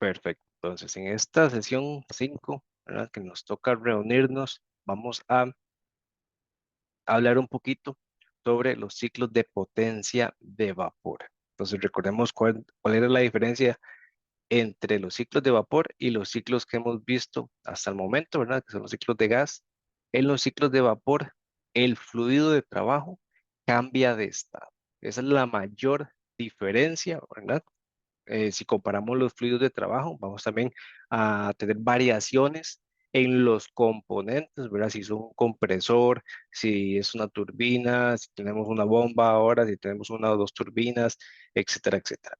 Perfecto. Entonces, en esta sesión 5, ¿verdad? Que nos toca reunirnos, vamos a hablar un poquito sobre los ciclos de potencia de vapor. Entonces, recordemos cuál era la diferencia entre los ciclos de vapor y los ciclos que hemos visto hasta el momento, ¿verdad? Que son los ciclos de gas. En los ciclos de vapor, el fluido de trabajo cambia de estado. Esa es la mayor diferencia, ¿verdad? Si comparamos los fluidos de trabajo, vamos también a tener variaciones en los componentes, ¿verdad? Si es un compresor, si es una turbina, si tenemos una bomba ahora, si tenemos una o dos turbinas, etcétera, etcétera.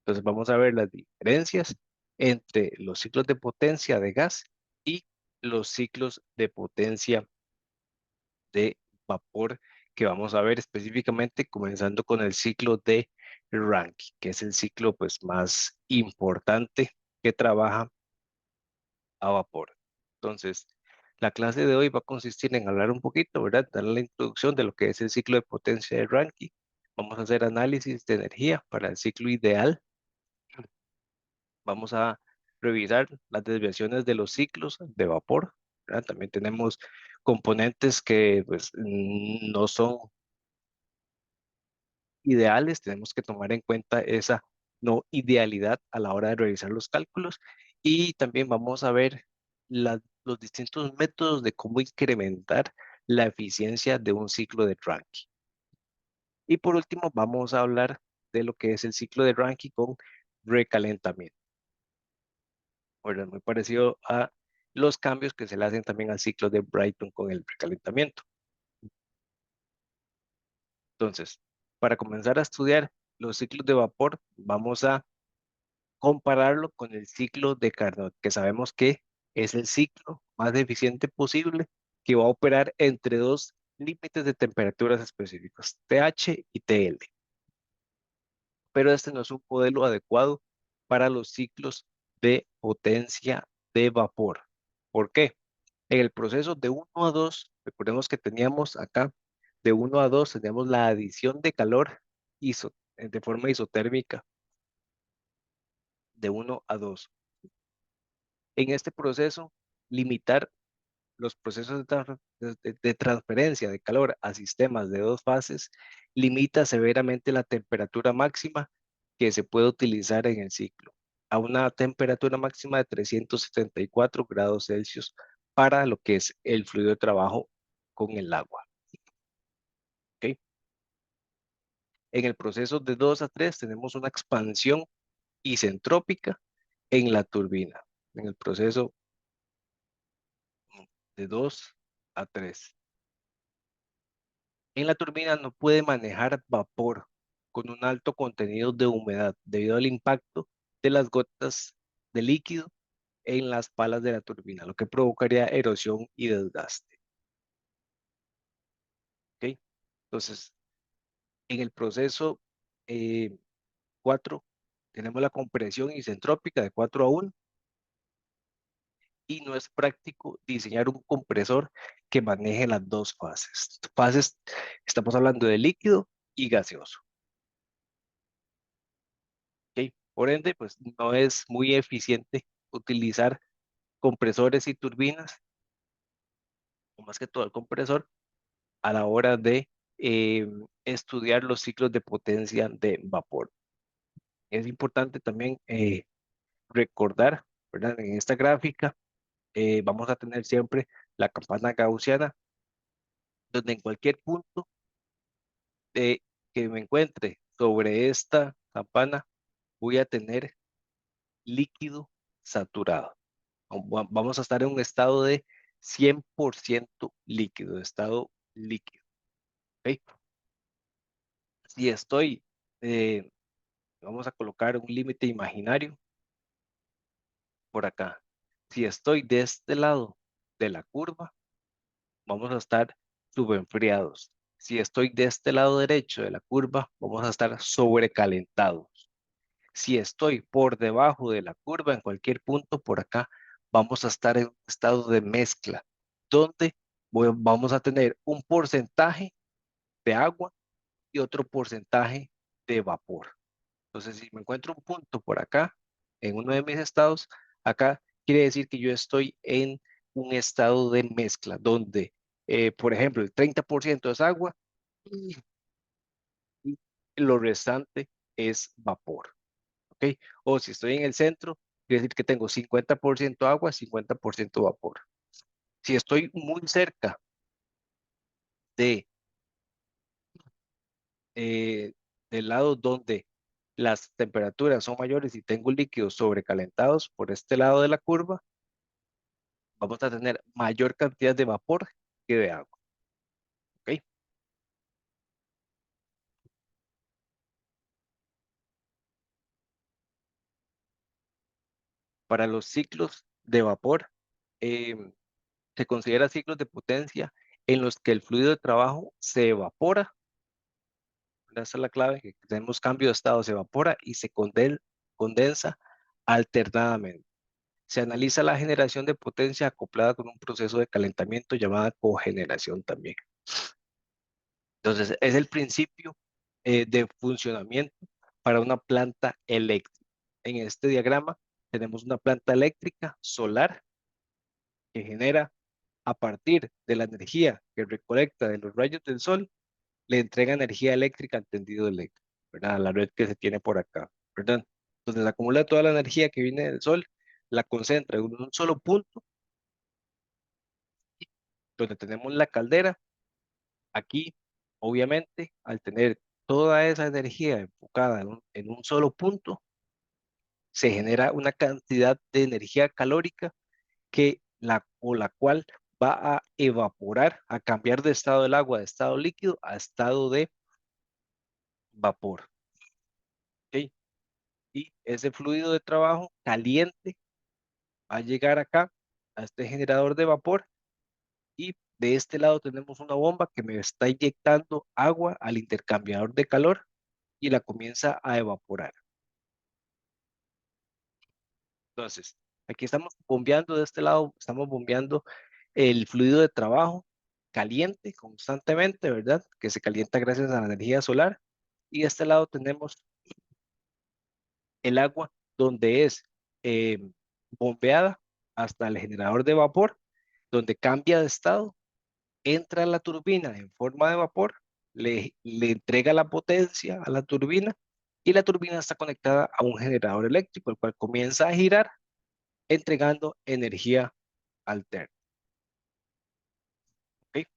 Entonces vamos a ver las diferencias entre los ciclos de potencia de gas y los ciclos de potencia de vapor que vamos a ver específicamente comenzando con el ciclo de Rankine, que es el ciclo pues más importante que trabaja a vapor. Entonces, la clase de hoy va a consistir en hablar un poquito, ¿verdad? Dar la introducción de lo que es el ciclo de potencia de Rankine. Vamos a hacer análisis de energía para el ciclo ideal. Vamos a revisar las desviaciones de los ciclos de vapor, ¿verdad? También tenemos componentes que pues, no son ideales, tenemos que tomar en cuenta esa no idealidad a la hora de realizar los cálculos y también vamos a ver los distintos métodos de cómo incrementar la eficiencia de un ciclo de Rankine. Y por último, vamos a hablar de lo que es el ciclo de Rankine con recalentamiento. Bueno, es muy parecido a los cambios que se le hacen también al ciclo de Brayton con el recalentamiento. Entonces, para comenzar a estudiar los ciclos de vapor, vamos a compararlo con el ciclo de Carnot, que sabemos que es el ciclo más eficiente posible que va a operar entre dos límites de temperaturas específicos, TH y TL. Pero este no es un modelo adecuado para los ciclos de potencia de vapor. ¿Por qué? En el proceso de 1 a 2, recordemos que teníamos acá, de 1 a 2 teníamos la adición de calor de forma isotérmica de 1 a 2. En este proceso, limitar los procesos de transferencia de calor a sistemas de dos fases limita severamente la temperatura máxima que se puede utilizar en el ciclo, a una temperatura máxima de 374 grados Celsius para lo que es el fluido de trabajo con el agua. ¿Okay? En el proceso de 2 a 3 tenemos una expansión isentrópica en la turbina. En el proceso de 2 a 3. En la turbina no puede manejar vapor con un alto contenido de humedad debido al impacto de las gotas de líquido en las palas de la turbina, lo que provocaría erosión y desgaste. ¿Okay? Entonces, en el proceso 4 tenemos la compresión isentrópica de 4 a 1 y no es práctico diseñar un compresor que maneje las dos fases. Fases, estamos hablando de líquido y gaseoso. ¿Okay? Por ende, pues no es muy eficiente utilizar compresores y turbinas, o más que todo el compresor, a la hora de estudiar los ciclos de potencia de vapor. Es importante también recordar, ¿verdad? En esta gráfica vamos a tener siempre la campana gaussiana, donde en cualquier punto que me encuentre sobre esta campana voy a tener líquido saturado. Vamos a estar en un estado de 100% líquido, estado líquido. ¿Okay? Si estoy, eh, vamos a colocar un límite imaginario por acá. Si estoy de este lado de la curva, vamos a estar subenfriados. Si estoy de este lado derecho de la curva, vamos a estar sobrecalentados. Si estoy por debajo de la curva, en cualquier punto por acá, vamos a estar en un estado de mezcla, donde vamos a tener un porcentaje de agua y otro porcentaje de vapor. Entonces, si me encuentro un punto por acá, en uno de mis estados, acá quiere decir que yo estoy en un estado de mezcla, donde, por ejemplo, el 30% es agua y lo restante es vapor, ¿ok? O si estoy en el centro, quiere decir que tengo 50% agua, 50% vapor. Si estoy muy cerca de, eh, del lado donde las temperaturas son mayores y tengo líquidos sobrecalentados por este lado de la curva, vamos a tener mayor cantidad de vapor que de agua, ¿ok? Para los ciclos de vapor, em, se considera ciclos de potencia en los que el fluido de trabajo se evapora. Esa es la clave, que tenemos cambio de estado, se evapora y se condensa alternadamente. Se analiza la generación de potencia acoplada con un proceso de calentamiento llamada cogeneración también. Entonces, es el principio de funcionamiento para una planta eléctrica. En este diagrama tenemos una planta eléctrica solar que genera a partir de la energía que recolecta de los rayos del sol, le entrega energía eléctrica al tendido eléctrico, ¿verdad? A la red que se tiene por acá, ¿verdad? Entonces acumula toda la energía que viene del sol, la concentra en un solo punto, donde tenemos la caldera. Aquí, obviamente, al tener toda esa energía enfocada en un solo punto, se genera una cantidad de energía calórica o la cual va a evaporar, a cambiar de estado del agua de estado líquido a estado de vapor. ¿Ok? Y ese fluido de trabajo caliente va a llegar acá a este generador de vapor y de este lado tenemos una bomba que me está inyectando agua al intercambiador de calor y la comienza a evaporar. Entonces, aquí estamos bombeando de este lado, estamos bombeando el fluido de trabajo caliente constantemente, ¿verdad? Que se calienta gracias a la energía solar. Y de este lado tenemos el agua donde es eh, bombeada hasta el generador de vapor, donde cambia de estado, entra a la turbina en forma de vapor, le entrega la potencia a la turbina y la turbina está conectada a un generador eléctrico, el cual comienza a girar entregando energía alterna, ¿ok?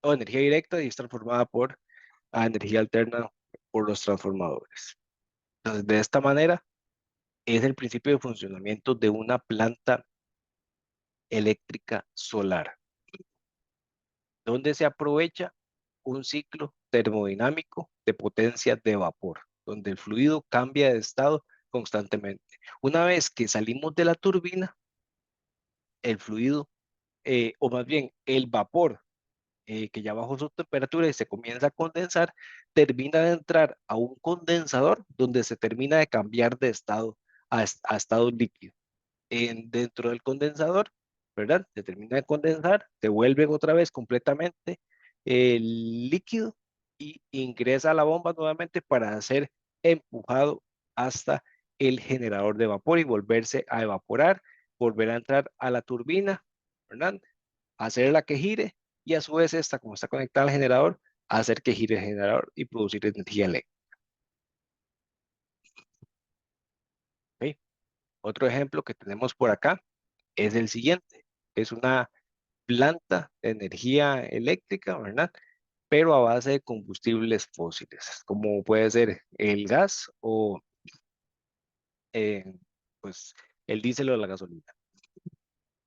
O energía directa y es transformada por energía alterna por los transformadores. Entonces, de esta manera es el principio de funcionamiento de una planta eléctrica solar, donde se aprovecha un ciclo termodinámico de potencia de vapor, donde el fluido cambia de estado constantemente. Una vez que salimos de la turbina, el fluido, o más bien el vapor, que ya bajó su temperatura y se comienza a condensar, termina de entrar a un condensador donde se termina de cambiar de estado a estado líquido. Dentro del condensador, ¿verdad? Se termina de condensar, se vuelve otra vez completamente líquido y ingresa a la bomba nuevamente para ser empujado hasta el generador de vapor y volverse a evaporar, volver a entrar a la turbina, ¿verdad? Hacerla que gire y a su vez esta, como está conectada al generador, hacer que gire el generador y producir energía eléctrica. ¿Ok? Otro ejemplo que tenemos por acá es el siguiente. Es una planta de energía eléctrica, ¿verdad? Pero a base de combustibles fósiles, como puede ser el gas o eh, pues el diésel o la gasolina.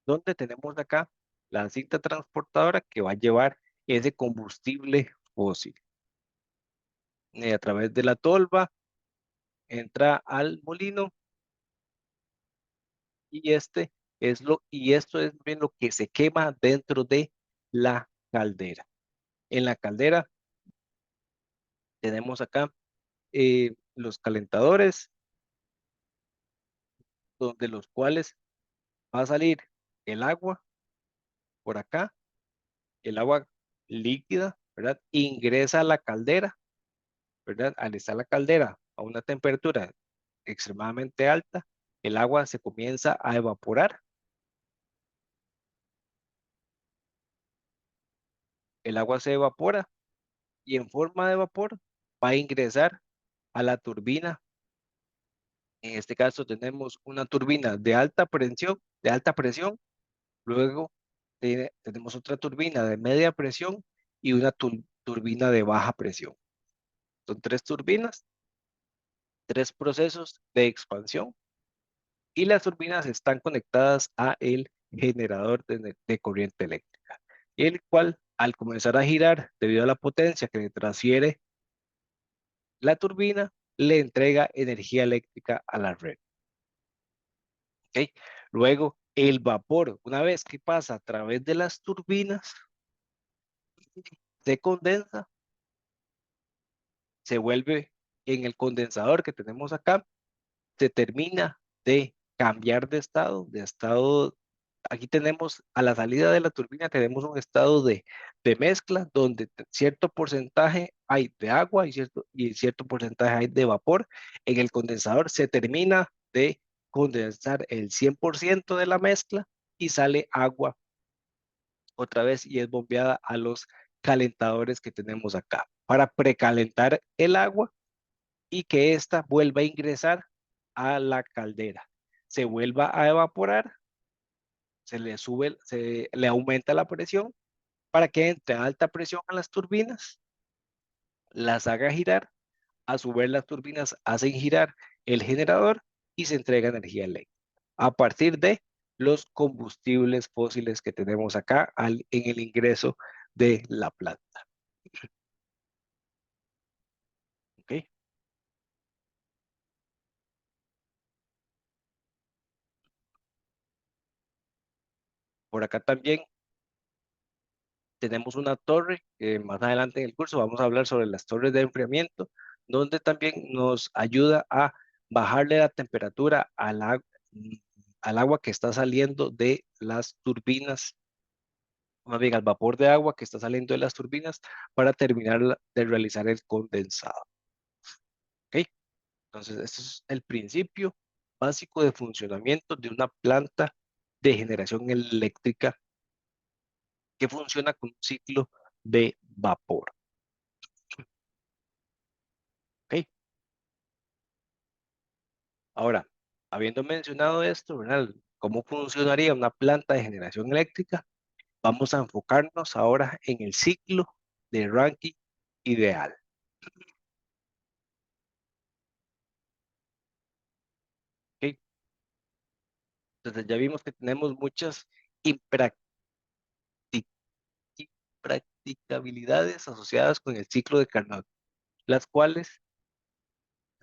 Donde tenemos acá la cinta transportadora que va a llevar ese combustible fósil. A través de la tolva entra al molino y y esto es bien lo que se quema dentro de la caldera. En la caldera tenemos acá los calentadores, donde los cuales va a salir el agua por acá, el agua líquida, ¿verdad? Ingresa a la caldera, ¿verdad? Al estar la caldera a una temperatura extremadamente alta, el agua se comienza a evaporar. El agua se evapora y en forma de vapor va a ingresar a la turbina. En este caso tenemos una turbina de alta presión, luego tenemos otra turbina de media presión y una turbina de baja presión. Son tres turbinas, tres procesos de expansión y las turbinas están conectadas a el generador de corriente eléctrica, el cual al comenzar a girar debido a la potencia que le transfiere la turbina, le entrega energía eléctrica a la red. ¿Ok? Luego, el vapor, una vez que pasa a través de las turbinas, se condensa, se vuelve en el condensador que tenemos acá, se termina de cambiar de estado, aquí tenemos a la salida de la turbina, tenemos un estado de mezcla donde cierto porcentaje hay de agua y cierto porcentaje hay de vapor. En el condensador se termina de condensar el 100% de la mezcla y sale agua otra vez y es bombeada a los calentadores que tenemos acá para precalentar el agua y que ésta vuelva a ingresar a la caldera. Se vuelva a evaporar, se le aumenta la presión para que entre a alta presión a las turbinas, las haga girar, a su vez las turbinas hacen girar el generador y se entrega energía eléctrica a partir de los combustibles fósiles que tenemos acá en el ingreso de la planta. ¿Ok? Por acá también tenemos una torre, más adelante en el curso vamos a hablar sobre las torres de enfriamiento, donde también nos ayuda a bajarle la temperatura al agua que está saliendo de las turbinas, más bien al vapor de agua que está saliendo de las turbinas para terminar de realizar el condensado. ¿Ok? Entonces, este es el principio básico de funcionamiento de una planta de generación eléctrica que funciona con un ciclo de vapor. ¿Ok? Ahora, habiendo mencionado esto, ¿verdad? ¿Cómo funcionaría una planta de generación eléctrica? Vamos a enfocarnos ahora en el ciclo de Rankine ideal. ¿Ok? Entonces ya vimos que tenemos muchas impractic- impracticabilidades asociadas con el ciclo de Carnot, las cuales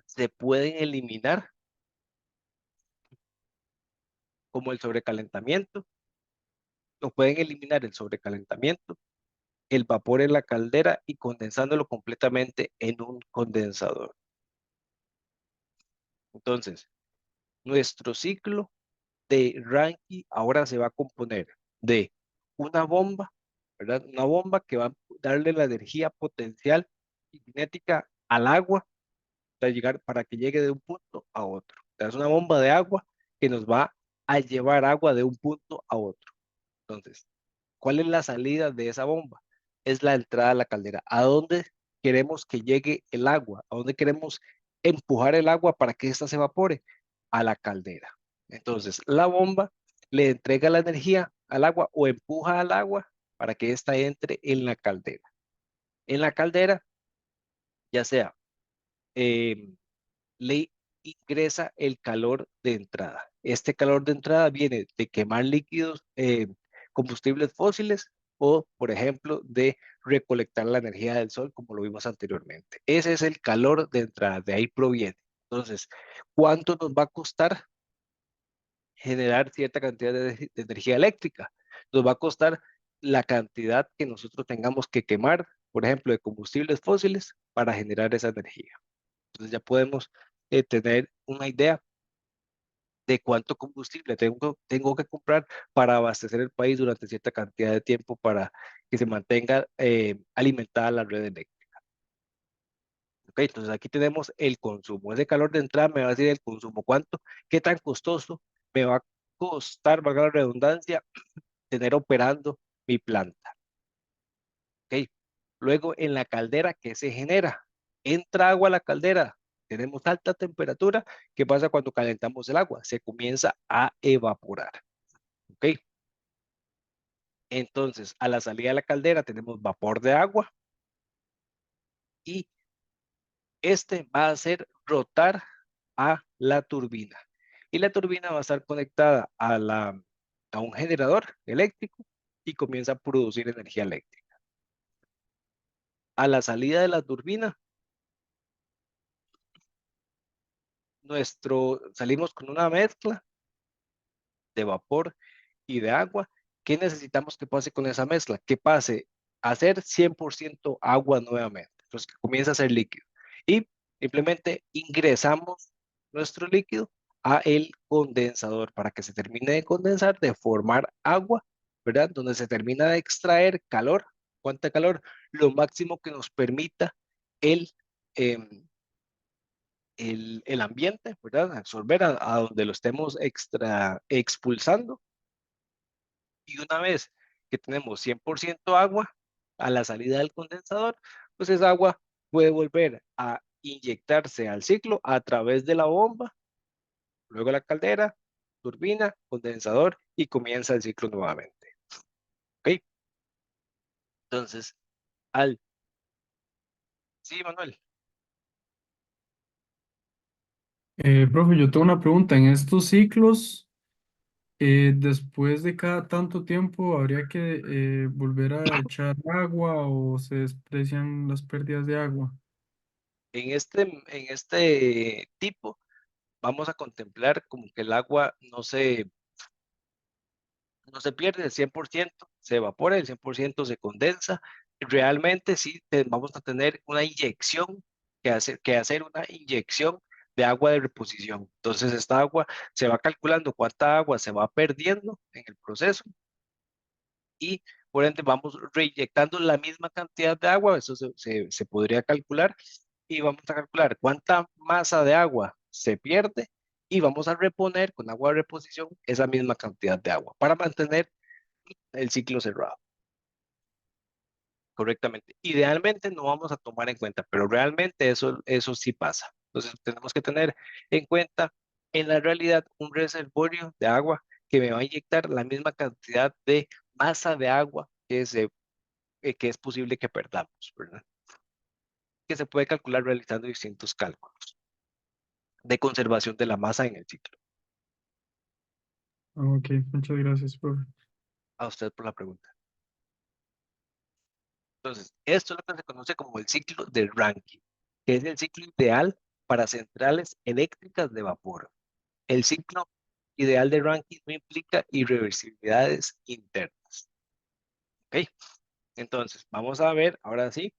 se pueden eliminar como el sobrecalentamiento, o pueden eliminar el sobrecalentamiento, el vapor en la caldera y condensándolo completamente en un condensador. Entonces, nuestro ciclo de Rankine ahora se va a componer de una bomba, ¿verdad? Una bomba que va a darle la energía potencial y cinética al agua para que llegue de un punto a otro. Es una bomba de agua que nos va a llevar agua de un punto a otro. Entonces, ¿cuál es la salida de esa bomba? Es la entrada a la caldera. ¿A dónde queremos que llegue el agua? ¿A dónde queremos empujar el agua para que ésta se evapore? A la caldera. Entonces, la bomba le entrega la energía al agua o empuja al agua para que ésta entre en la caldera. En la caldera, ya sea eh, le ingresa el calor de entrada. Este calor de entrada viene de quemar líquidos, combustibles fósiles o, por ejemplo, de recolectar la energía del sol, como lo vimos anteriormente. Ese es el calor de entrada, de ahí proviene. Entonces, ¿cuánto nos va a costar generar cierta cantidad de energía eléctrica? Nos va a costar la cantidad que nosotros tengamos que quemar, por ejemplo, de combustibles fósiles para generar esa energía. Entonces ya podemos tener una idea de cuánto combustible tengo que comprar para abastecer el país durante cierta cantidad de tiempo para que se mantenga alimentada la red eléctrica. Ok, entonces aquí tenemos el consumo. Ese calor de entrada me va a decir el consumo. ¿Cuánto? ¿Qué tan costoso me va a costar, valga la redundancia, tener operando mi planta? Ok. Luego en la caldera, ¿qué se genera? Entra agua a la caldera. Tenemos alta temperatura. ¿Qué pasa cuando calentamos el agua? Se comienza a evaporar. Ok. Entonces, a la salida de la caldera tenemos vapor de agua y este va a hacer rotar a la turbina. Y la turbina va a estar conectada a un generador eléctrico y comienza a producir energía eléctrica. A la salida de la turbina, salimos con una mezcla de vapor y de agua. ¿Qué necesitamos que pase con esa mezcla? Que pase a ser 100% agua nuevamente. Entonces, que comienza a ser líquido. Y simplemente ingresamos nuestro líquido a el condensador para que se termine de condensar, de formar agua, ¿verdad? Donde se termina de extraer calor. ¿Cuánta calor? Lo máximo que nos permita el, em, el ambiente, ¿verdad? Absorber a donde lo estemos expulsando. Y una vez que tenemos 100% agua a la salida del condensador, pues esa agua puede volver a inyectarse al ciclo a través de la bomba, luego la caldera, turbina, condensador y comienza el ciclo nuevamente. ¿Ok? Entonces, al... Sí, Manuel. Profe, yo tengo una pregunta. En estos ciclos, después de cada tanto tiempo, ¿habría que volver a echar agua o se desprecian las pérdidas de agua? En este tipo, vamos a contemplar como que el agua no se pierde el 100%, se evapora el 100%, se condensa. Realmente sí vamos a tener una inyección, que hacer una inyección de agua de reposición. Entonces esta agua se va calculando cuánta agua se va perdiendo en el proceso y por ende vamos reinyectando la misma cantidad de agua, eso se podría calcular y vamos a calcular cuánta masa de agua se pierde y vamos a reponer con agua de reposición esa misma cantidad de agua para mantener el ciclo cerrado correctamente. Idealmente no vamos a tomar en cuenta, pero realmente eso sí pasa. Entonces tenemos que tener en cuenta en la realidad un reservorio de agua que me va a inyectar la misma cantidad de masa de agua que es posible que perdamos, ¿verdad? Que se puede calcular realizando distintos cálculos de conservación de la masa en el ciclo. Ah, ok, muchas gracias, profe. A usted por la pregunta. Entonces, esto es lo que se conoce como el ciclo de Rankine, que es el ciclo ideal para centrales eléctricas de vapor. El ciclo ideal de Rankine no implica irreversibilidades internas. ¿Ok? Entonces, vamos a ver ahora sí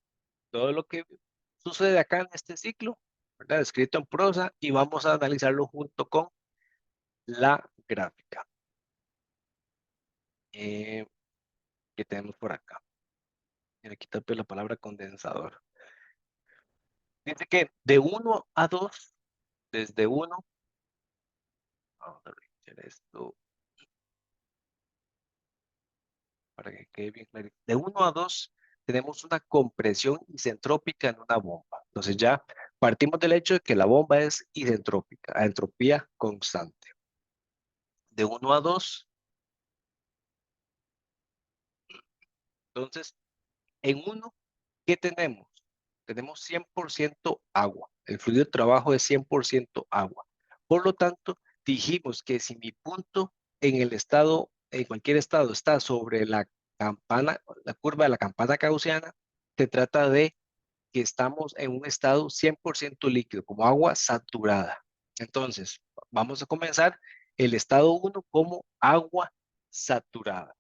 todo lo que sucede acá en este ciclo, ¿verdad? Escrito en prosa, y vamos a analizarlo junto con la gráfica eh, que tenemos por acá. Y aquí tapé la palabra condensador. Dice que de 1 a 2, desde 1, vamos a reiniciar esto para que quede bien claro. De 1 a 2 tenemos una compresión isentrópica en una bomba. Entonces ya partimos del hecho de que la bomba es isentrópica, a entropía constante. De 1 a 2, entonces en 1, ¿qué tenemos? Tenemos 100% agua. El fluido de trabajo es 100% agua. Por lo tanto, dijimos que si mi punto en cualquier estado está sobre la curva de la campana gaussiana, se trata de que estamos en un estado 100% líquido, como agua saturada. Entonces, vamos a comenzar el estado 1 como agua saturada.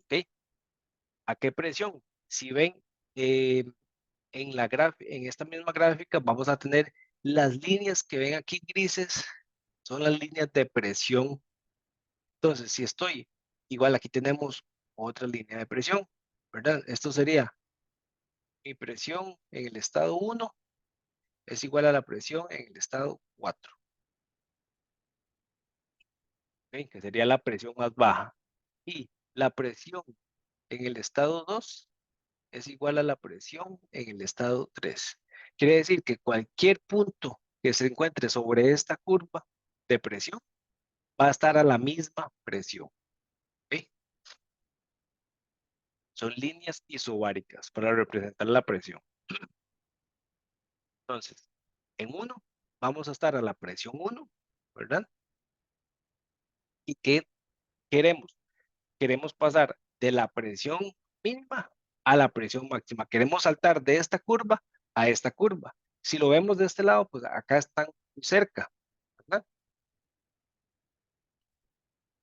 ¿Ok? ¿A qué presión? Si ven eh, en esta misma gráfica, vamos a tener las líneas que ven aquí grises, son las líneas de presión. Entonces, si estoy, igual aquí tenemos otra línea de presión, ¿verdad? Esto sería Mi presión en el estado 1 es igual a la presión en el estado 4, ¿ok? Que sería la presión más baja. Y la presión en el estado 2 es igual a la presión en el estado 3. Quiere decir que cualquier punto que se encuentre sobre esta curva de presión va a estar a la misma presión, ¿ok? Son líneas isobáricas para representar la presión. Entonces, en 1 vamos a estar a la presión 1, ¿verdad? ¿Y qué queremos? Queremos pasar de la presión mínima a la presión máxima. Queremos saltar de esta curva a esta curva. Si lo vemos de este lado, pues acá están cerca, ¿verdad?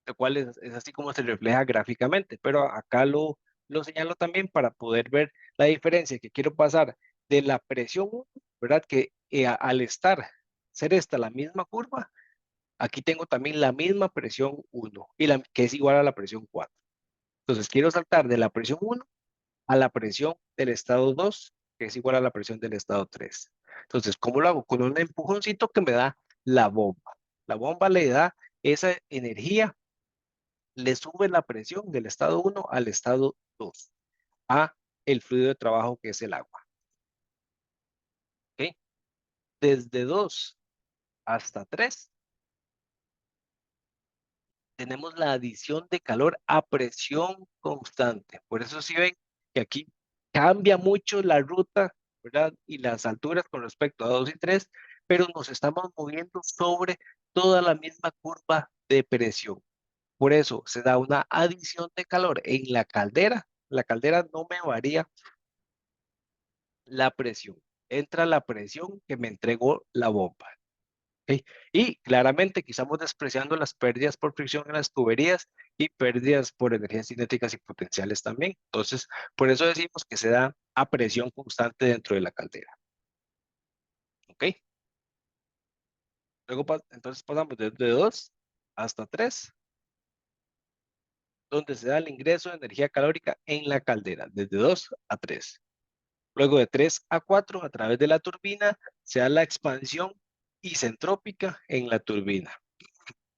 Lo cual es así como se refleja gráficamente, pero acá lo señalo también para poder ver la diferencia que quiero pasar de la presión 1, ¿verdad? Que al ser esta la misma curva, aquí tengo también la misma presión 1, que es igual a la presión 4. Entonces quiero saltar de la presión 1 a la presión del estado 2, que es igual a la presión del estado 3. Entonces, ¿cómo lo hago? Con un empujoncito que me da la bomba. La bomba le da esa energía, le sube la presión del estado 1 al estado 2, a el fluido de trabajo que es el agua. ¿Ok? Desde 2 hasta 3 tenemos la adición de calor a presión constante. Por eso sí ven que aquí cambia mucho la ruta, ¿verdad? Y las alturas con respecto a 2 y 3, pero nos estamos moviendo sobre toda la misma curva de presión. Por eso se da una adición de calor en la caldera. La caldera no me varía la presión. Entra la presión que me entregó la bomba. ¿Ok? Y claramente que estamos despreciando las pérdidas por fricción en las tuberías y pérdidas por energías cinéticas y potenciales también. Entonces, por eso decimos que se da a presión constante dentro de la caldera. ¿Ok? Luego, entonces pasamos desde 2 hasta 3, donde se da el ingreso de energía calórica en la caldera, desde 2 a 3. Luego de 3 a 4, a través de la turbina, se da la expansión isentrópica en la turbina.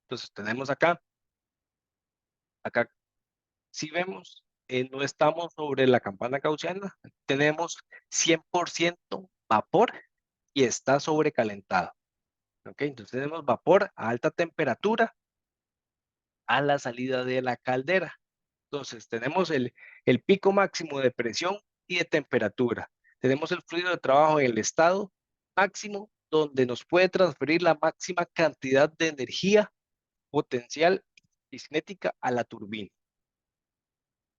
Entonces, tenemos acá si vemos, no estamos sobre la campana gaussiana, tenemos 100% vapor y está sobrecalentado. ¿Ok? Entonces tenemos vapor a alta temperatura a la salida de la caldera. Entonces tenemos el pico máximo de presión y de temperatura. Tenemos el fluido de trabajo en el estado máximo donde nos puede transferir la máxima cantidad de energía potencial y cinética a la turbina.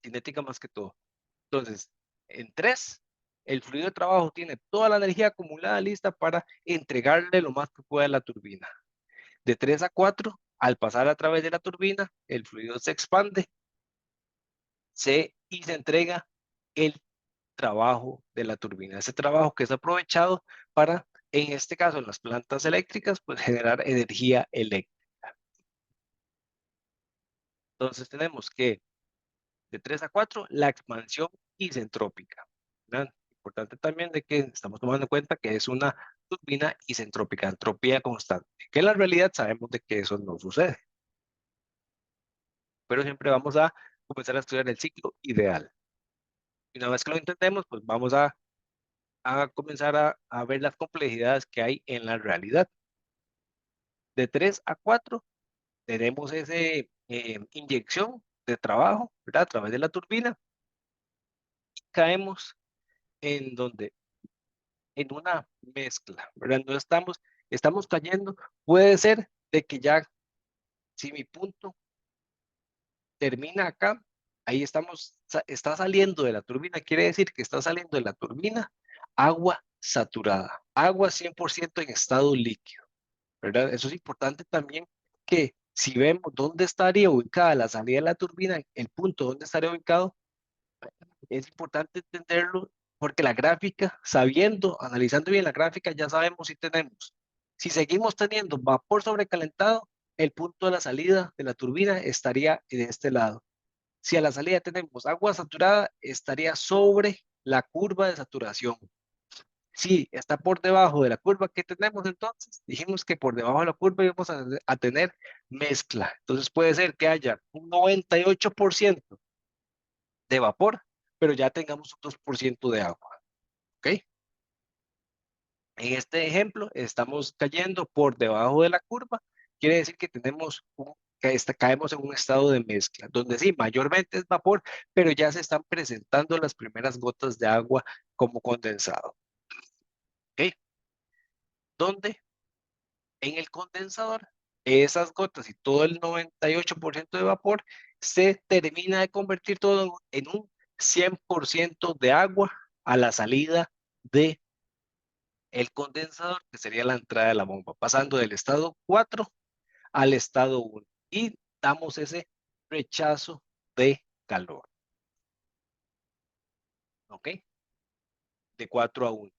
Cinética más que todo. Entonces, en 3, el fluido de trabajo tiene toda la energía acumulada lista para entregarle lo más que pueda a la turbina. De 3 a 4, al pasar a través de la turbina, el fluido se expande y se entrega el trabajo de la turbina. Ese trabajo que es aprovechado para, en este caso, en las plantas eléctricas, pues generar energía eléctrica. Entonces tenemos que de 3 a 4, la expansión isentrópica. ¿Verdad? Importante también de que estamos tomando en cuenta que es una turbina isentrópica, entropía constante, que en la realidad sabemos de que eso no sucede, pero siempre vamos a comenzar a estudiar el ciclo ideal. Y una vez que lo entendemos, pues vamos a comenzar a ver las complejidades que hay en la realidad. De 3 a 4 tenemos esa inyección de trabajo, ¿verdad? A través de la turbina, caemos en donde en una mezcla, ¿verdad? No estamos cayendo, puede ser de que ya, si mi punto termina acá, ahí está saliendo de la turbina, quiere decir que está saliendo de la turbina agua saturada, agua 100% en estado líquido, ¿verdad? Eso es importante también que si vemos dónde estaría ubicada la salida de la turbina, el punto donde estaría ubicado, es importante entenderlo porque la gráfica, sabiendo, analizando bien la gráfica, ya sabemos si tenemos. Si seguimos teniendo vapor sobrecalentado, el punto de la salida de la turbina estaría en este lado. Si a la salida tenemos agua saturada, estaría sobre la curva de saturación. Si está por debajo de la curva que tenemos, entonces dijimos que por debajo de la curva íbamos a tener mezcla. Entonces puede ser que haya un 98% de vapor, pero ya tengamos un 2% de agua. ¿Ok? En este ejemplo, estamos cayendo por debajo de la curva. Quiere decir que caemos en un estado de mezcla, donde sí, mayormente es vapor, pero ya se están presentando las primeras gotas de agua como condensado. ¿Ok? Donde en el condensador, esas gotas y todo el 98% de vapor se termina de convertir todo en un 100% de agua a la salida de el condensador, que sería la entrada de la bomba, pasando del estado 4 al estado 1 y damos ese rechazo de calor, ¿ok? De 4 a 1.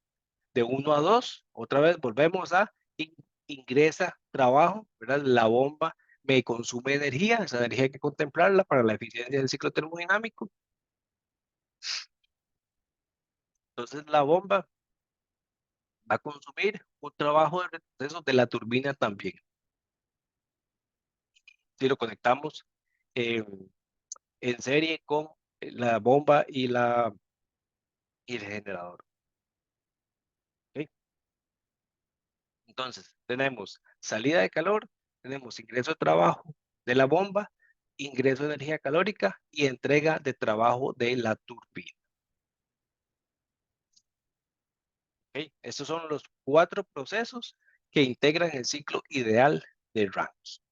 De 1 a 2, otra vez volvemos a ingresa trabajo, ¿verdad? La bomba me consume energía, esa energía hay que contemplarla para la eficiencia del ciclo termodinámico. Entonces la bomba va a consumir un trabajo de retroceso de la turbina también. Si lo conectamos eh, en serie con la bomba y el generador. ¿Ok? Entonces, tenemos salida de calor, tenemos ingreso de trabajo de la bomba, ingreso de energía calórica y entrega de trabajo de la turbina. ¿Ok? Estos son los 4 procesos que integran el ciclo ideal de Rankine.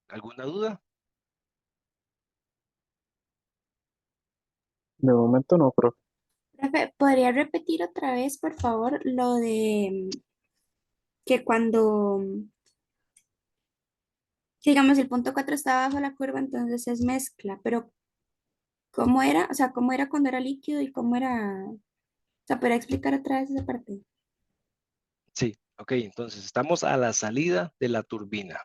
¿Alguna duda? De momento no, profe. Profe, ¿podría repetir otra vez, por favor, lo de que cuando, digamos, el punto 4 está bajo la curva, entonces es mezcla, pero ¿cómo era? O sea, ¿cómo era cuando era líquido y cómo era? O sea, ¿podría explicar otra vez esa parte? Sí, ok, entonces estamos a la salida de la turbina.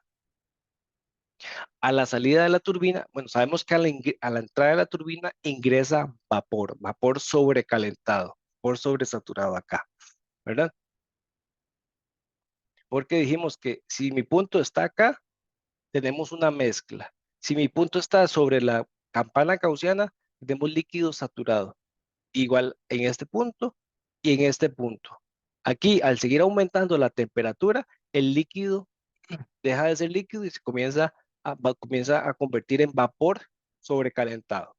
A la salida de la turbina, bueno, sabemos que a la entrada de la turbina ingresa vapor, vapor sobrecalentado, vapor sobresaturado acá, ¿verdad? Porque dijimos que si mi punto está acá, tenemos una mezcla. Si mi punto está sobre la campana gaussiana, tenemos líquido saturado. Igual en este punto y en este punto. Aquí, al seguir aumentando la temperatura, el líquido deja de ser líquido y se comienza a convertir en vapor sobrecalentado,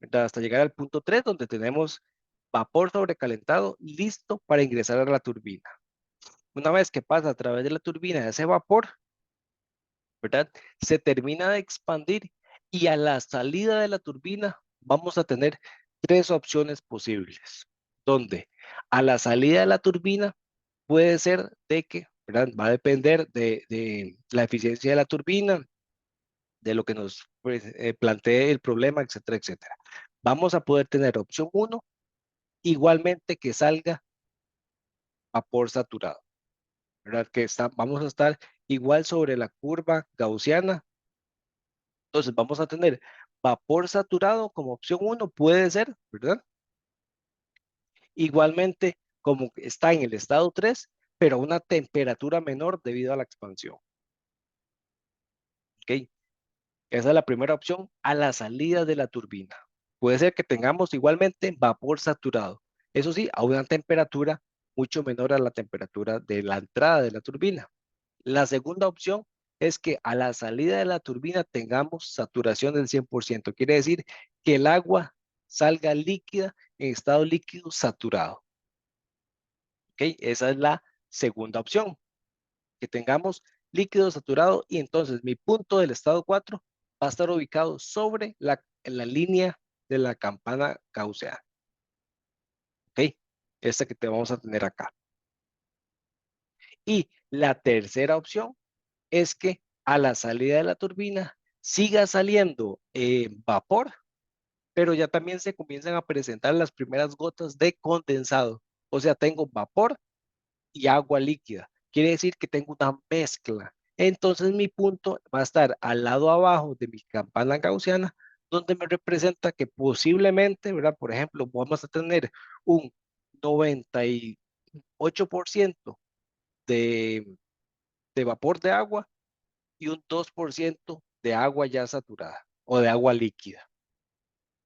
¿verdad? Hasta llegar al punto 3, donde tenemos vapor sobrecalentado listo para ingresar a la turbina. Una vez que pasa a través de la turbina ese vapor, ¿verdad? Se termina de expandir y a la salida de la turbina vamos a tener 3 opciones posibles, donde a la salida de la turbina puede ser de que, ¿verdad? Va a depender de la eficiencia de la turbina, de lo que nos pues, plantee el problema, etcétera, etcétera. Vamos a poder tener opción 1, igualmente que salga vapor saturado, ¿verdad? Vamos a estar igual sobre la curva gaussiana. Entonces vamos a tener vapor saturado como opción 1, puede ser, ¿verdad? Igualmente como está en el estado 3, pero a una temperatura menor debido a la expansión. ¿Ok? Esa es la primera opción a la salida de la turbina. Puede ser que tengamos igualmente vapor saturado. Eso sí, a una temperatura mucho menor a la temperatura de la entrada de la turbina. La segunda opción es que a la salida de la turbina tengamos saturación del 100%. Quiere decir que el agua salga líquida en estado líquido saturado. ¿Ok? Esa es la segunda opción, que tengamos líquido saturado y entonces mi punto del estado 4 va a estar ubicado sobre la línea de la campana gaussiana. ¿Ok? Esta que te vamos a tener acá. Y la tercera opción es que a la salida de la turbina siga saliendo vapor, pero ya también se comienzan a presentar las primeras gotas de condensado. O sea, tengo vapor y agua líquida. Quiere decir que tengo una mezcla Entonces mi punto va a estar al lado abajo de mi campana gaussiana, donde me representa que posiblemente, ¿verdad? Por ejemplo, vamos a tener un 98% de, de vapor de agua y un 2% de agua ya saturada o de agua líquida.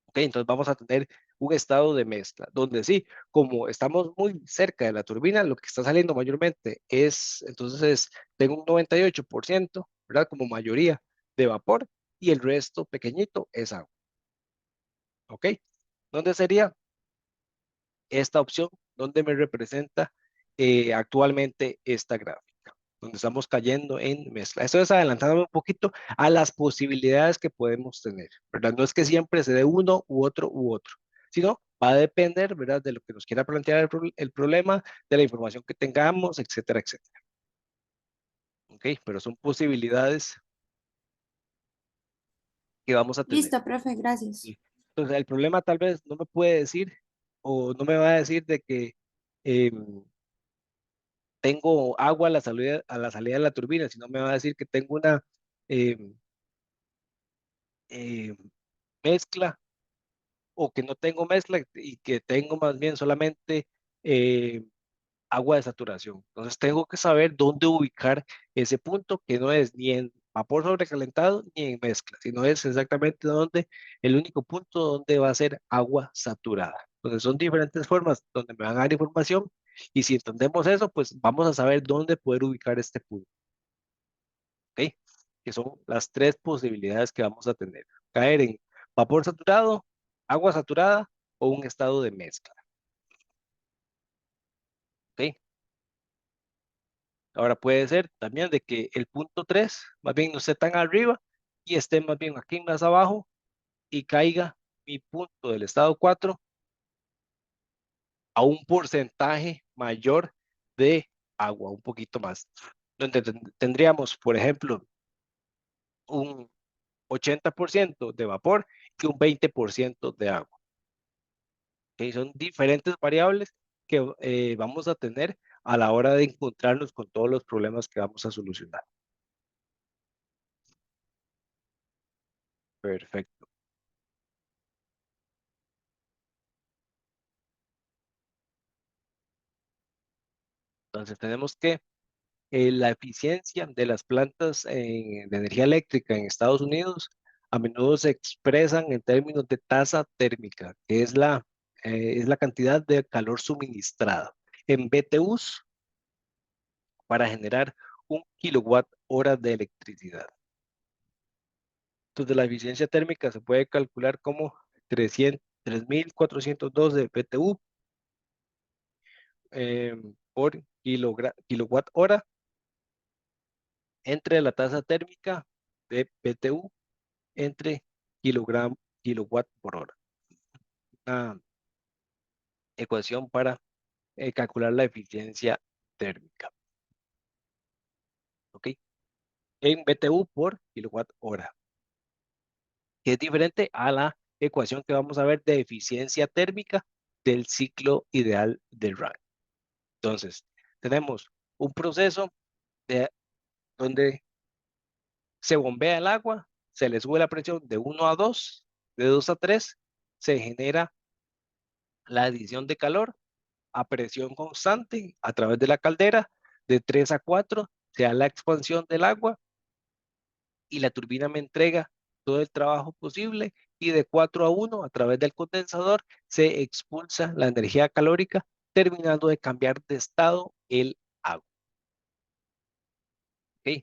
¿Ok? Entonces vamos a tener un estado de mezcla, donde sí, como estamos muy cerca de la turbina, lo que está saliendo mayormente es, entonces tengo un 98%, ¿verdad? Como mayoría de vapor y el resto pequeñito es agua. ¿Ok? ¿Dónde sería esta opción? Donde me representa actualmente esta gráfica, donde estamos cayendo en mezcla. Esto es adelantándome un poquito a las posibilidades que podemos tener, ¿verdad? No es que siempre se dé uno u otro, sino va a depender, ¿verdad? De lo que nos quiera plantear el problema, de la información que tengamos, etcétera, etcétera. ¿Ok? Pero son posibilidades que vamos a tener. Listo, profe, gracias. ¿Sí? Entonces, el problema tal vez no me puede decir o no me va a decir de que tengo agua a la salida de la turbina, sino me va a decir que tengo una eh, eh, mezcla o que no tengo mezcla y que tengo más bien solamente eh, agua de saturación. Entonces tengo que saber dónde ubicar ese punto que no es ni en vapor sobrecalentado ni en mezcla, sino es exactamente donde el único punto donde va a ser agua saturada. Entonces son diferentes formas donde me van a dar información y si entendemos eso, pues vamos a saber dónde poder ubicar este punto. ¿Ok? Que son las tres posibilidades que vamos a tener. Caer en vapor saturado, agua saturada o un estado de mezcla. ¿Ok? Ahora puede ser también de que el punto 3 más bien no esté tan arriba y esté más bien aquí más abajo y caiga mi punto del estado 4 a un porcentaje mayor de agua, un poquito más. Donde tendríamos, por ejemplo, un 80% de vapor y un 20% de agua. ¿Ok? Son diferentes variables que vamos a tener a la hora de encontrarnos con todos los problemas que vamos a solucionar. Perfecto. Entonces tenemos que la eficiencia de las plantas de energía eléctrica en Estados Unidos a menudo se expresan en términos de tasa térmica, que es la cantidad de calor suministrado en BTUs para generar un kilowatt hora de electricidad. Entonces, la eficiencia térmica se puede calcular como 3.412 BTU por kilowatt hora entre la tasa térmica de BTU entre kilowatt por hora. Una ecuación para calcular la eficiencia térmica. ¿Ok? En BTU por kilowatt hora, que es diferente a la ecuación que vamos a ver de eficiencia térmica del ciclo ideal de Rankine. Entonces, tenemos un proceso donde se bombea el agua, se le sube la presión de 1 a 2, de 2 a 3, se genera la adición de calor a presión constante a través de la caldera, de 3 a 4 se da la expansión del agua y la turbina me entrega todo el trabajo posible y de 4 a 1 a través del condensador se expulsa la energía calórica terminando de cambiar de estado el agua. ¿Ok?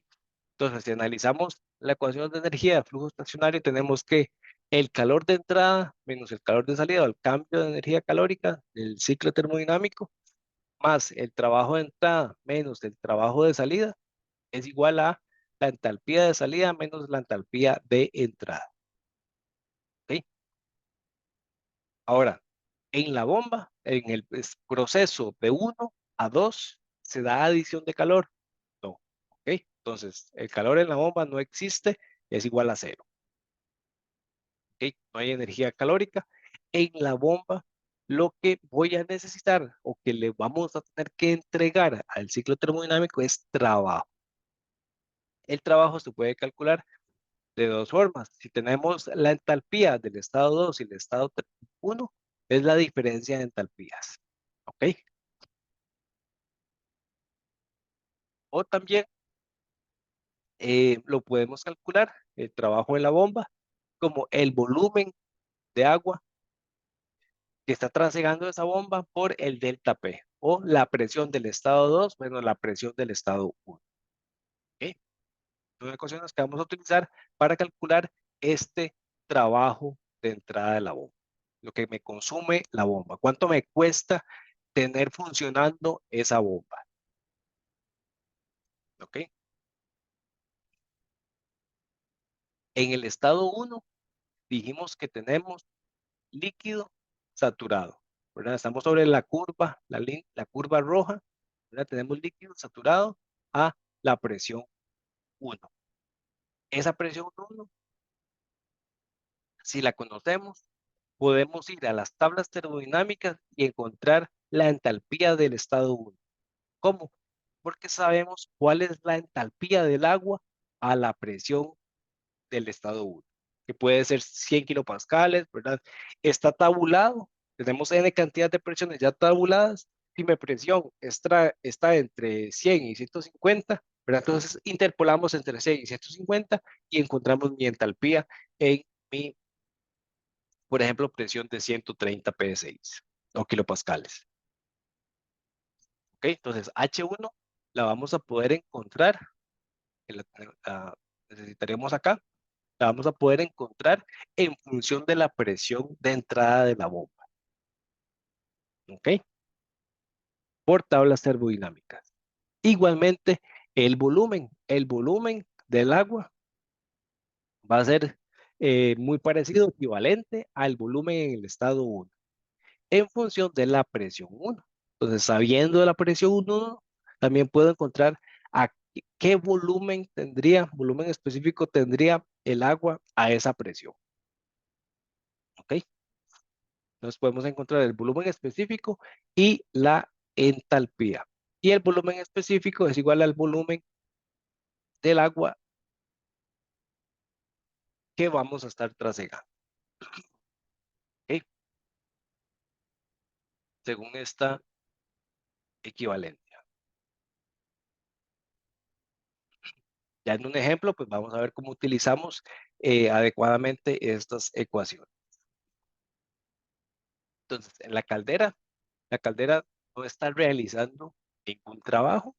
Entonces, si analizamos la ecuación de energía de flujo estacionario, tenemos que el calor de entrada menos el calor de salida, o el cambio de energía calórica del ciclo termodinámico, más el trabajo de entrada menos el trabajo de salida, es igual a la entalpía de salida menos la entalpía de entrada. ¿Ok? Ahora, en la bomba, en el proceso de 1 a 2, ¿se da adición de calor? No. ¿Ok? Entonces, el calor en la bomba no existe, es igual a cero. ¿Ok? No hay energía calórica. En la bomba, lo que voy a necesitar o que le vamos a tener que entregar al ciclo termodinámico es trabajo. El trabajo se puede calcular de dos formas. Si tenemos la entalpía del estado 2 y el estado 1, es la diferencia de entalpías. ¿Ok? O también lo podemos calcular, el trabajo en la bomba, como el volumen de agua que está trasegando esa bomba por el delta P, o la presión del estado 2 menos la presión del estado 1. ¿Ok? Son ecuaciones que vamos a utilizar para calcular este trabajo de entrada de la bomba. Lo que me consume la bomba. ¿Cuánto me cuesta tener funcionando esa bomba? ¿Ok? En el estado 1 dijimos que tenemos líquido saturado, ¿verdad? Estamos sobre la curva, la curva roja, ¿verdad? Tenemos líquido saturado a la presión 1. Esa presión 1, si la conocemos, podemos ir a las tablas termodinámicas y encontrar la entalpía del estado 1. ¿Cómo? Porque sabemos cuál es la entalpía del agua a la presión del estado 1, que puede ser 100 kilopascales, ¿verdad? Está tabulado, tenemos N cantidad de presiones ya tabuladas. Si mi presión está entre 100 y 150, ¿verdad? Entonces interpolamos entre 100 y 150 y encontramos mi entalpía en mi, por ejemplo, presión de 130 psi o kilopascales. ¿Ok? Entonces H1 la vamos a poder encontrar, la necesitaremos acá, la vamos a poder encontrar en función de la presión de entrada de la bomba. ¿Ok? Por tablas termodinámicas. Igualmente, el volumen del agua va a ser muy parecido, equivalente al volumen en el estado 1, en función de la presión 1. Entonces, sabiendo de la presión 1, también puedo encontrar a qué volumen específico tendría el agua a esa presión. ¿Ok? Entonces podemos encontrar el volumen específico y la entalpía. Y el volumen específico es igual al volumen del agua que vamos a estar trasegando. ¿Ok? Según esta equivalencia. Ya en un ejemplo, pues vamos a ver cómo utilizamos adecuadamente estas ecuaciones. Entonces, en la caldera no está realizando ningún trabajo,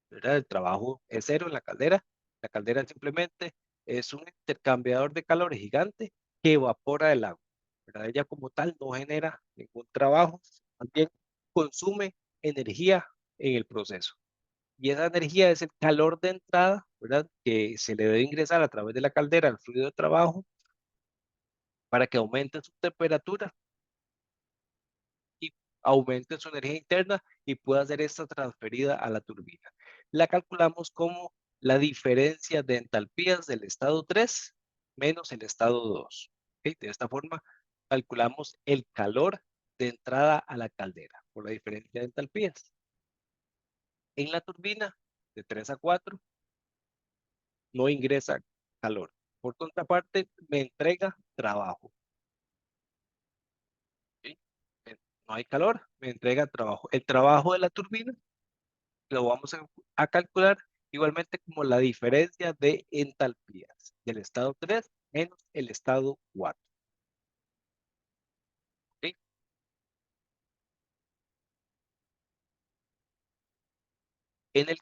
¿verdad? El trabajo es cero en la caldera. La caldera simplemente es un intercambiador de calor gigante que evapora el agua, ¿verdad? Ella como tal no genera ningún trabajo, también consume energía en el proceso. Y esa energía es el calor de entrada, ¿verdad? Que se le debe ingresar a través de la caldera al fluido de trabajo para que aumente su temperatura y aumente su energía interna y pueda ser esta transferida a la turbina. La calculamos como la diferencia de entalpías del estado 3 menos el estado 2. ¿Okay? De esta forma calculamos el calor de entrada a la caldera por la diferencia de entalpías. En la turbina de 3 a 4 no ingresa calor. Por contraparte, me entrega trabajo. ¿Sí? No hay calor, me entrega trabajo. El trabajo de la turbina lo vamos a calcular igualmente como la diferencia de entalpías del estado 3 menos el estado 4. ¿Sí? En el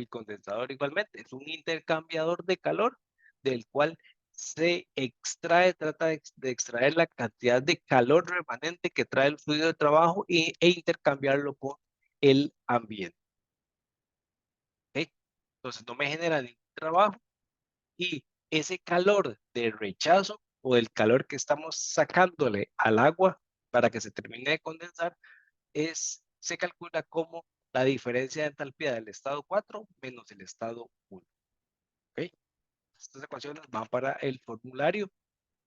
condensador igualmente es un intercambiador de calor del cual se extrae, trata de extraer la cantidad de calor remanente que trae el fluido de trabajo e intercambiarlo con el ambiente. ¿Ok? Entonces no me genera ningún trabajo y ese calor de rechazo o el calor que estamos sacándole al agua para que se termine de condensar se calcula como la diferencia de entalpía del estado 4 menos el estado 1. ¿Ok? Estas ecuaciones van para el formulario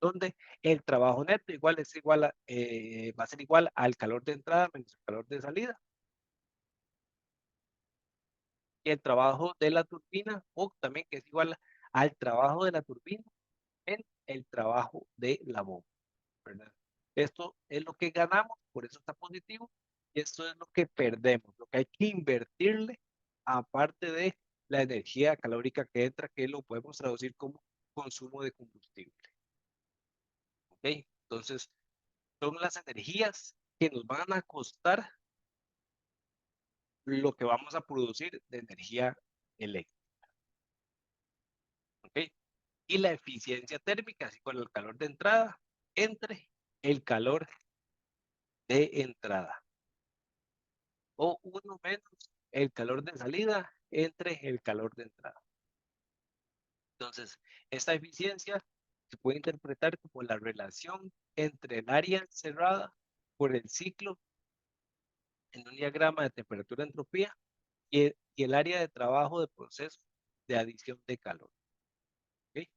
donde el trabajo neto va a ser igual al calor de entrada menos el calor de salida. y el trabajo de la turbina, o también que es igual al trabajo de la turbina en el trabajo de la bomba, ¿verdad? Esto es lo que ganamos, por eso está positivo, y esto es lo que perdemos, lo que hay que invertirle, aparte de la energía calórica que entra, que lo podemos traducir como consumo de combustible. ¿Ok? Entonces, son las energías que nos van a costar lo que vamos a producir de energía eléctrica. ¿Ok? Y la eficiencia térmica, así con el calor de entrada, entre el calor de entrada. O uno menos el calor de salida entre el calor de entrada. Entonces, esta eficiencia se puede interpretar como la relación entre el área encerrada por el ciclo en un diagrama de temperatura-entropía y el área de trabajo de proceso de adición de calor. ¿Okay?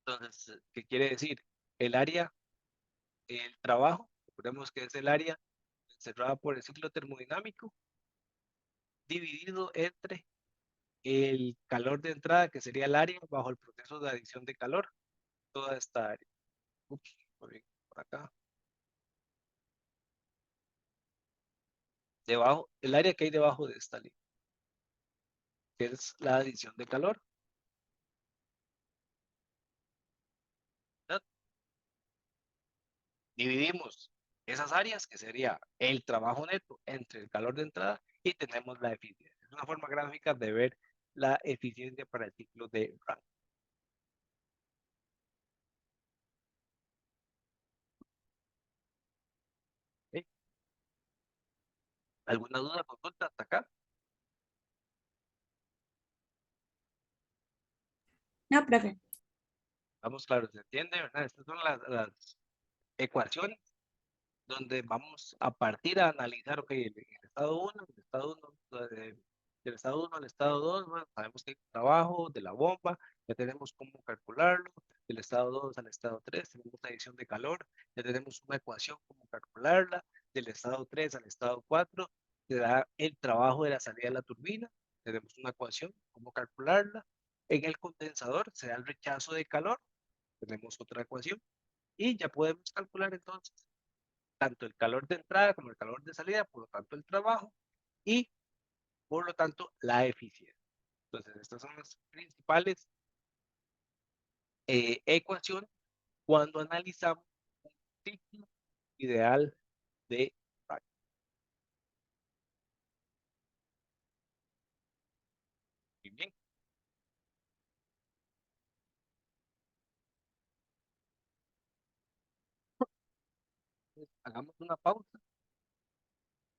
Entonces, ¿qué quiere decir? El área, el trabajo, recordemos que es el área encerrada por el ciclo termodinámico, dividido entre el calor de entrada, que sería el área bajo el proceso de adición de calor, toda esta área. Ups, por acá. Debajo, el área que hay debajo de esta línea, que es la adición de calor. ¿Verdad? Dividimos esas áreas, que sería el trabajo neto entre el calor de entrada, y tenemos la eficiencia. Es una forma gráfica de ver la eficiencia para el ciclo de Rankine. ¿Okay? ¿Alguna duda, consulta hasta acá? No, profe. Vamos, claro, se entiende, ¿verdad? Estas son las ecuaciones donde vamos a partir a analizar, ok, el estado 1, del estado 1 al estado 2, bueno, sabemos que hay trabajo de la bomba, ya tenemos cómo calcularlo, del estado 2 al estado 3 tenemos la adición de calor, ya tenemos una ecuación cómo calcularla, del estado 3 al estado 4 te da el trabajo de la salida de la turbina, tenemos una ecuación cómo calcularla, en el condensador se da el rechazo de calor, tenemos otra ecuación, y ya podemos calcular entonces tanto el calor de entrada como el calor de salida, por lo tanto el trabajo y por lo tanto la eficiencia. Entonces, estas son las principales ecuaciones cuando analizamos un ciclo ideal de Rankine. Muy bien. Entonces, hagamos una pausa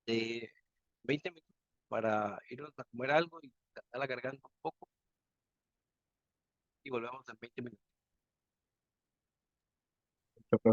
de 20 minutos para irnos a comer algo y calentar la garganta un poco y volvemos en 20 minutos. Profe.